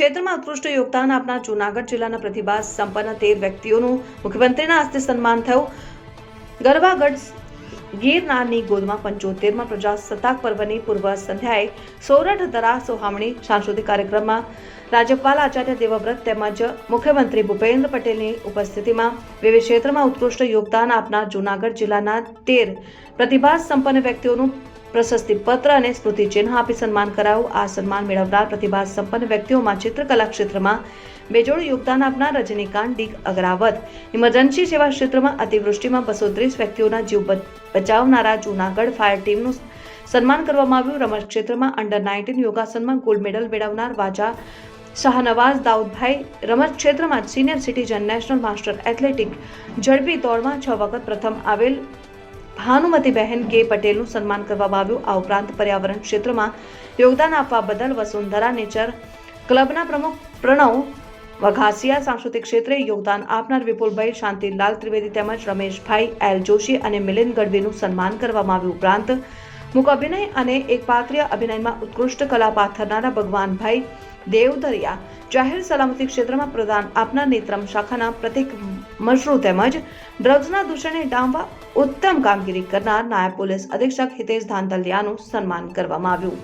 ક્ષેત્રમાં ઉત્કૃષ્ટ યોગદાન આપનાર જૂનાગઢ જિલ્લાના પ્રતિભા સંપન્ન 13 વ્યક્તિઓનું મુખ્યમંત્રીના હસ્તે સન્માન થયું. ગરવાગઢ ગિરનારની ગોદમાં 75માં પ્રજાસત્તાક પર્વની પૂર્વ સંધ્યાએ સોરઠ દરા સોહામણી સાંસ્કૃતિક કાર્યક્રમમાં રાજ્યપાલ આચાર્ય દેવવ્રત તેમજ મુખ્યમંત્રી ભૂપેન્દ્ર પટેલની ઉપસ્થિતિમાં વિવિધ ક્ષેત્રમાં ઉત્કૃષ્ટ યોગદાન આપનાર જૂનાગઢ જિલ્લાના 13 પ્રતિભા સંપન્ન વ્યક્તિઓનું પ્રશસ્તિપત્ર અને સ્મૃતિચિહ્ન આપી સન્માન કરાયું. આ સન્માન મેળવનાર પ્રતિભા સંપન્ન વ્યક્તિઓમાં ચિત્રકલા ક્ષેત્રમાં બેજોડ યોગદાન આપનાર રજનીકાંત ડી અગ્રાવત, ઇમરજન્સી સેવા ક્ષેત્રમાં અતિવૃષ્ટિમાં 230 વ્યક્તિઓના જીવ બચાવનારા જૂનાગઢ ફાયર ટીમનું સન્માન કરવામાં આવ્યું. રમત ક્ષેત્રમાં અંડર-19 યોગાસનમાં ગોલ્ડ મેડલ મેળવનાર વાજા શાહનવાઝ દાઉદભાઈ, રમત ક્ષેત્રમાં senior citizen national master athletic ઝડપી દોડમાં 6 વખત પ્રથમ આવેલ ભાનુમતીબહેન કે પટેલનું સન્માન કરવામાં આવ્યું. આ ઉપરાંત પર્યાવરણ ક્ષેત્રમાં યોગદાન આપવા બદલ વસુંધરા નેચર ક્લબના પ્રમુખ પ્રણવ વઘાસિયા, સાંસ્કૃતિક ક્ષેત્રે યોગદાન આપનાર વિપુલભાઈ, શાંતિલાલ ત્રિવેદી તેમજ રમેશભાઈ એલ જોશી અને મિલિંદ ગઢવીનું સન્માન કરવામાં આવ્યું. ઉપરાંત મૂક અભિનય અને એકપાત્રીય અભિનયમાં ઉત્કૃષ્ટ કલા પાથરનારા ભગવાનભાઈ દેવદરિયા, જાહેર સલામતી ક્ષેત્રમાં પ્રદાન આપનાર નેત્રમ શાખાના પ્રતિક મશરૂ તેમજ ડ્રગ્સના દૂષણને ડામવા ઉત્તમ કામગીરી કરનાર નાયબ પોલીસ અધિક્ષક હિતેશ ધાંધલિયાનું સન્માન કરવામાં આવ્યું.